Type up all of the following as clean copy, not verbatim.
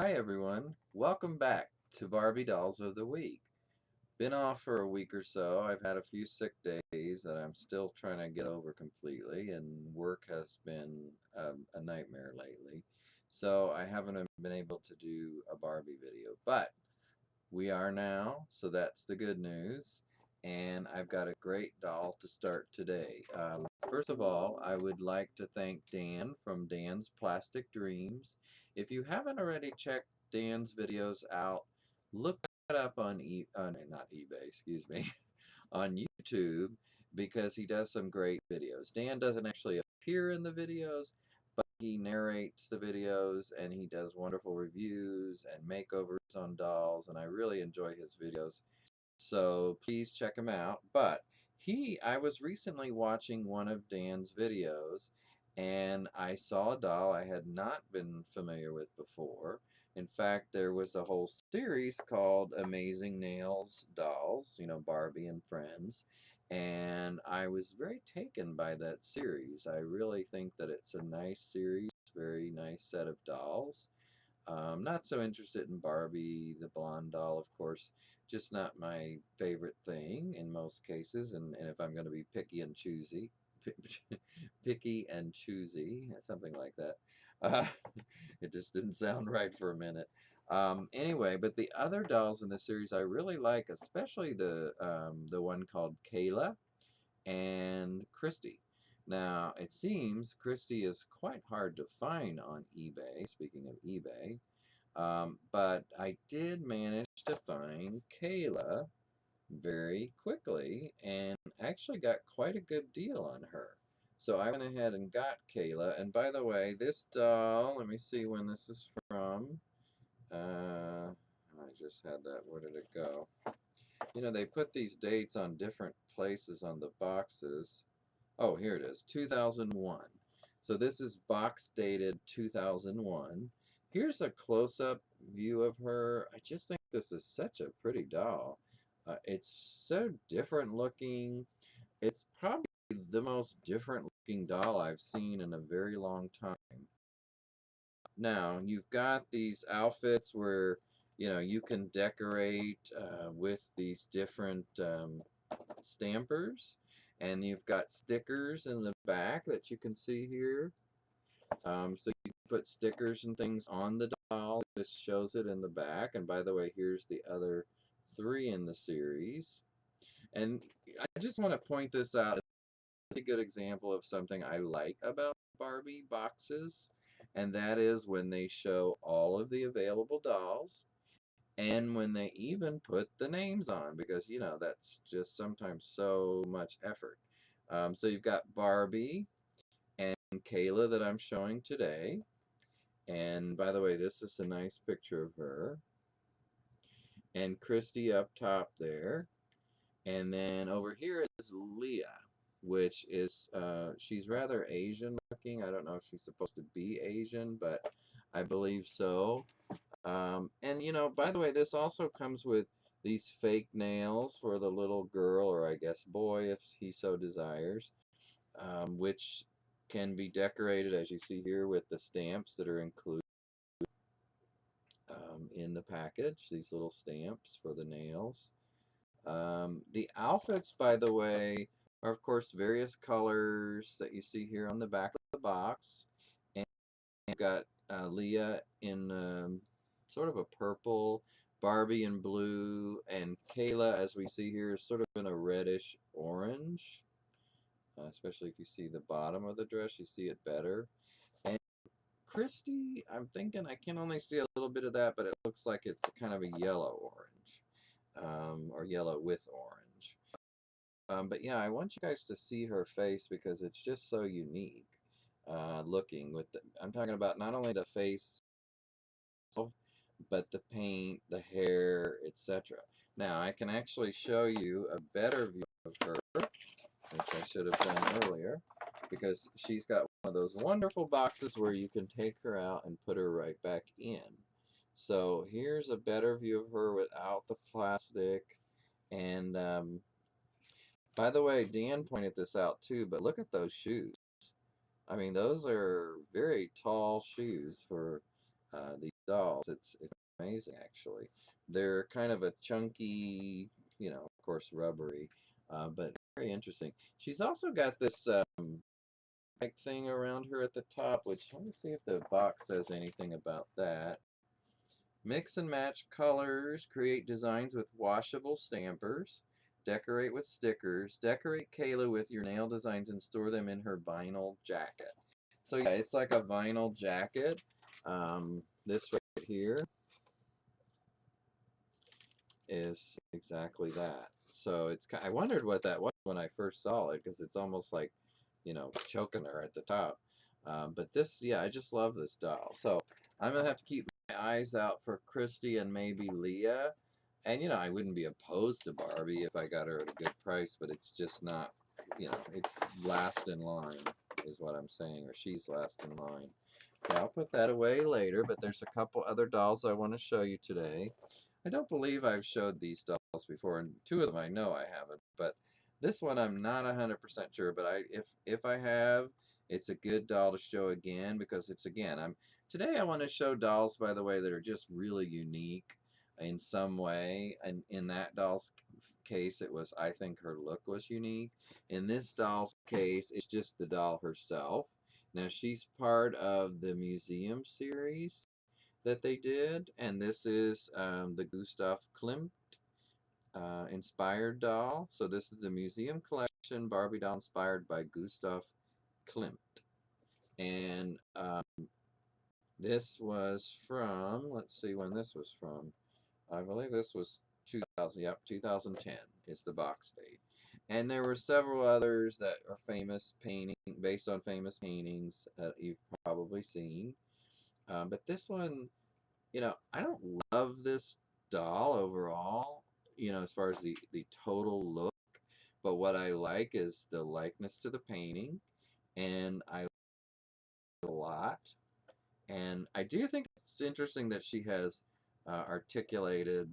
Hi everyone, welcome back to Barbie Dolls of the Week. Been off for a week or so. I've had a few sick days that I'm still trying to get over completely, and work has been a nightmare lately. So I haven't been able to do a Barbie video, but we are now, so that's the good news. And I've got a great doll to start today. First of all, I would like to thank Dan from Dan's Plastic Dreams. If you haven't already checked Dan's videos out, look that up on not eBay, excuse me, on YouTube because he does some great videos. Dan doesn't actually appear in the videos, but he narrates the videos and he does wonderful reviews and makeovers on dolls, and I really enjoy his videos. So please check him out. But I was recently watching one of Dan's videos and I saw a doll I had not been familiar with before. In fact, there was a whole series called Amazing Nails Dolls, Barbie and Friends. And I was very taken by that series. I really think that it's a nice series, very nice set of dolls. Not so interested in Barbie, the blonde doll, of course. Just not my favorite thing in most cases. And if I'm going to be picky and choosy, picky and choosy, something like that. Uh, it just didn't sound right for a minute. Anyway, but the other dolls in the series I really like, especially the one called Kayla and Christy. Now, it seems Christy is quite hard to find on eBay, speaking of eBay, but I did manage to find Kayla very quickly and actually got quite a good deal on her. So I went ahead and got Kayla. And by the way, this doll, let me see when this is from. I just had that. Where did it go? They put these dates on different places on the boxes. Oh, here it is, 2001. So this is box dated 2001. Here's a close-up view of her. I just think this is such a pretty doll. It's so different looking. It's probably the most different looking doll I've seen in a very long time. Now, you've got these outfits where, you can decorate with these different stampers. And you've got stickers in the back that you can see here. So you can put stickers and things on the doll. This shows it in the back. And by the way, here's the other three in the series. And I just want to point this out. It's a good example of something I like about Barbie boxes. And that is when they show all of the available dolls and when they even put the names on, because that's just sometimes so much effort. So you've got Barbie and Kayla that I'm showing today. And by the way, this is a nice picture of her. And Christy up top there. And then over here is Leah, which is, she's rather Asian looking. I don't know if she's supposed to be Asian, but I believe so. And by the way, this also comes with these fake nails for the little girl, or I guess boy, if he so desires, which can be decorated, as you see here, with the stamps that are included in the package, these little stamps for the nails. The outfits, by the way, are of course various colors that you see here on the back of the box. And you've got Leah in sort of a purple, Barbie in blue, and Kayla, as we see here, is sort of in a reddish orange. Especially if you see the bottom of the dress, you see it better. And Christy, I'm thinking I can only see a little bit of that, but it looks like it's kind of a yellow orange, or yellow with orange. But yeah, I want you guys to see her face because it's just so unique looking. I'm talking about not only the face, but the paint, the hair, etc. Now I can actually show you a better view of her, which I should have done earlier, because she's got one of those wonderful boxes where you can take her out and put her right back in. So here's a better view of her without the plastic. And by the way, Dan pointed this out too, but look at those shoes. I mean, those are very tall shoes for these dolls. It's amazing actually. They're kind of a chunky, of course, rubbery, but very interesting. She's also got this like thing around her at the top, which let me see if the box says anything about that. Mix and match colors, create designs with washable stampers, decorate with stickers, decorate Kayla with your nail designs and store them in her vinyl jacket. So yeah, it's like a vinyl jacket. This right here is exactly that. So I wondered what that was when I first saw it because it's almost like, choking her at the top. But this, yeah, I just love this doll. So I'm gonna have to keep my eyes out for Christy and maybe Leah. And I wouldn't be opposed to Barbie if I got her at a good price, but it's just not, it's last in line is what I'm saying, or she's last in line. Yeah, I'll put that away later, but there's a couple other dolls I want to show you today. I don't believe I've showed these dolls before, and two of them I know I haven't, but this one I'm not 100% sure, but if I have, it's a good doll to show again because it's again, today I want to show dolls, by the way, that are just really unique in some way, and in that doll's case it was, I think her look was unique. In this doll's case, it's just the doll herself. Now she's part of the museum series that they did, and this is the Gustav Klimt inspired doll. So this is the museum collection Barbie doll inspired by Gustav Klimt, and this was from. Let's see when this was from. I believe this was 2000. Yep, 2010 is the box date. And there were several others that are famous painting based on famous paintings that you've probably seen. But this one, I don't love this doll overall, as far as the total look. But what I like is the likeness to the painting, and I like it a lot. And I do think it's interesting that she has articulated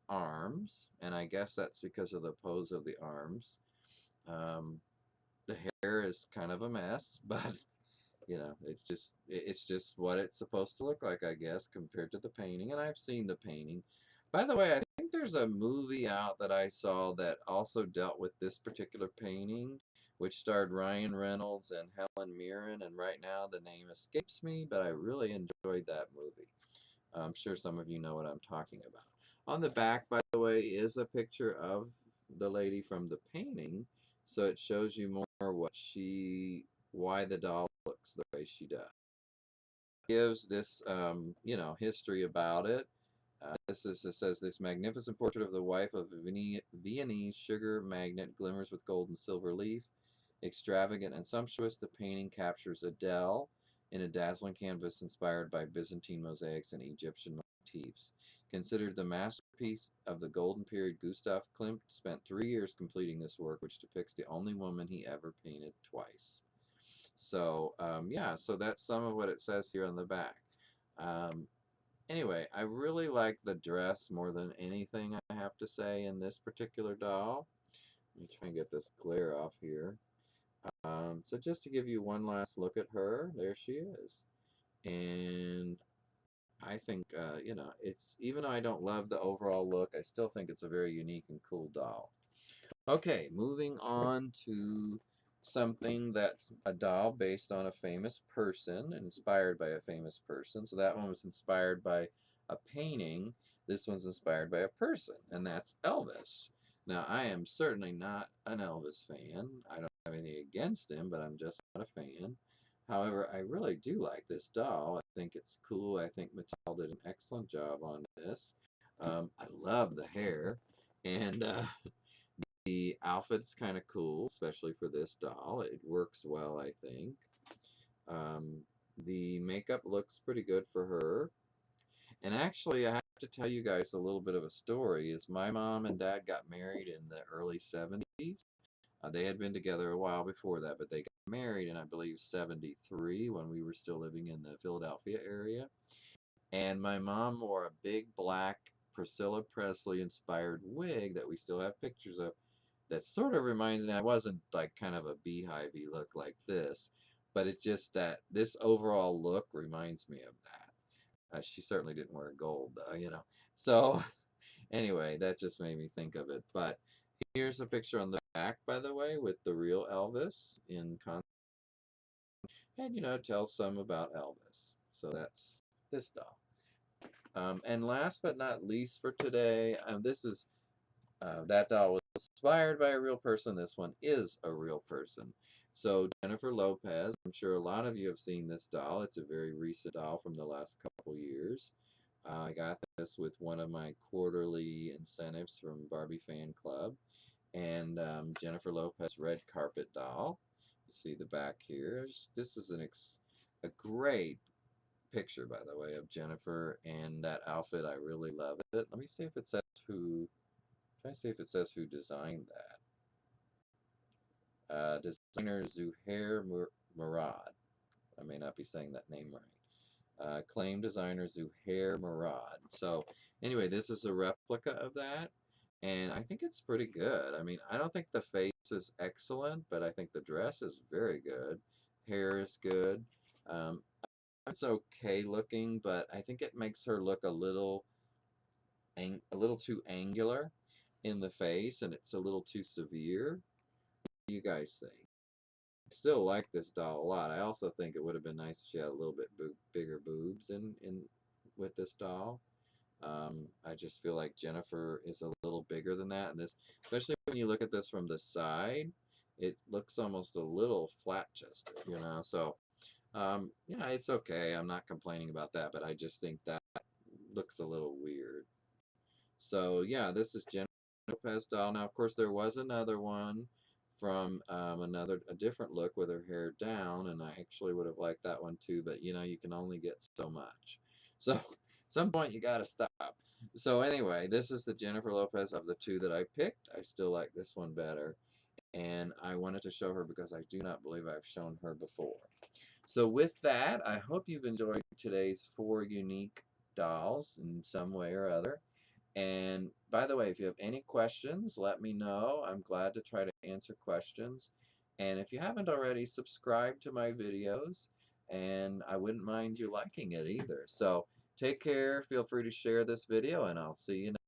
arms, and I guess that's because of the pose of the arms. Um, the hair is kind of a mess, but it's just what it's supposed to look like, I guess, compared to the painting. And I've seen the painting. By the way, I think there's a movie out that I saw that also dealt with this particular painting, which starred Ryan Reynolds and Helen Mirren. And right now the name escapes me, but I really enjoyed that movie. I'm sure some of you know what I'm talking about. On the back, by the way, is a picture of the lady from the painting, so it shows you more why the doll looks the way she does. Gives this, history about it. It says this magnificent portrait of the wife of a Viennese sugar magnate glimmers with gold and silver leaf. Extravagant and sumptuous, the painting captures Adele in a dazzling canvas inspired by Byzantine mosaics and Egyptian motifs. Considered the masterpiece of the Golden Period, Gustav Klimt spent 3 years completing this work, which depicts the only woman he ever painted twice. So, yeah, so that's some of what it says here on the back. Anyway, I really like the dress more than anything, I have to say, in this particular doll. Let me try and get this glare off here. So just to give you one last look at her, there she is. And I think, it's, even though I don't love the overall look, I still think it's a very unique and cool doll. Okay, moving on to something that's a doll based on a famous person, inspired by a famous person. So that one was inspired by a painting. This one's inspired by a person, and that's Elvis. Now, I am certainly not an Elvis fan. I don't have anything against him, but I'm just not a fan. However, I really do like this doll. I think it's cool. I think Mattel did an excellent job on this. I love the hair, and the outfit's kind of cool, especially for this doll. It works well, I think. Um, the makeup looks pretty good for her. And actually, I have to tell you guys a little bit of a story. Is my mom and dad got married in the early 70s. They had been together a while before that, but they got married in, I believe, 73 when we were still living in the Philadelphia area. And my mom wore a big black Priscilla Presley inspired wig that we still have pictures of that sort of reminds me, I wasn't like kind of a beehivey look like this, but it's just that this overall look reminds me of that. She certainly didn't wear gold, though, you know. So, anyway, that just made me think of it. But here's a picture on the back, by the way, with the real Elvis in con, and tells some about Elvis. So that's this doll. And last but not least for today, that doll was inspired by a real person. This one is a real person. So Jennifer Lopez, I'm sure a lot of you have seen this doll. It's a very recent doll from the last couple years. I got this with one of my quarterly incentives from Barbie Fan Club. And Jennifer Lopez red carpet doll. You see the back here. This is a great picture, by the way, of Jennifer and that outfit. I really love it. Let me see if it says who. Try to see if it says who designed that. Designer Zuhair Murad. I may not be saying that name right. Claim designer Zuhair Murad. So anyway, this is a replica of that, and I think it's pretty good. I mean, I don't think the face is excellent, but I think the dress is very good. Hair is good. Um, it's okay looking, but I think it makes her look a little too angular in the face, and it's a little too severe. What do you guys think? I still like this doll a lot. I also think it would have been nice if she had a little bit bigger boobs in with this doll. I just feel like Jennifer is a little bigger than that, and this, especially when you look at this from the side, it looks almost a little flat chested, you know. So, it's okay. I'm not complaining about that, but I just think that looks a little weird. So yeah, this is Jennifer Lopez doll. Now, of course, there was another one from a different look with her hair down, and I actually would have liked that one too. But you can only get so much. So at some point you got to stop. So anyway, this is the Jennifer Lopez of the two that I picked. I still like this one better, and I wanted to show her because I do not believe I've shown her before. So with that, I hope you've enjoyed today's 4 unique dolls in some way or other. And by the way, if you have any questions, let me know. I'm glad to try to answer questions. And if you haven't already, subscribe to my videos, and I wouldn't mind you liking it either. So take care, feel free to share this video, and I'll see you next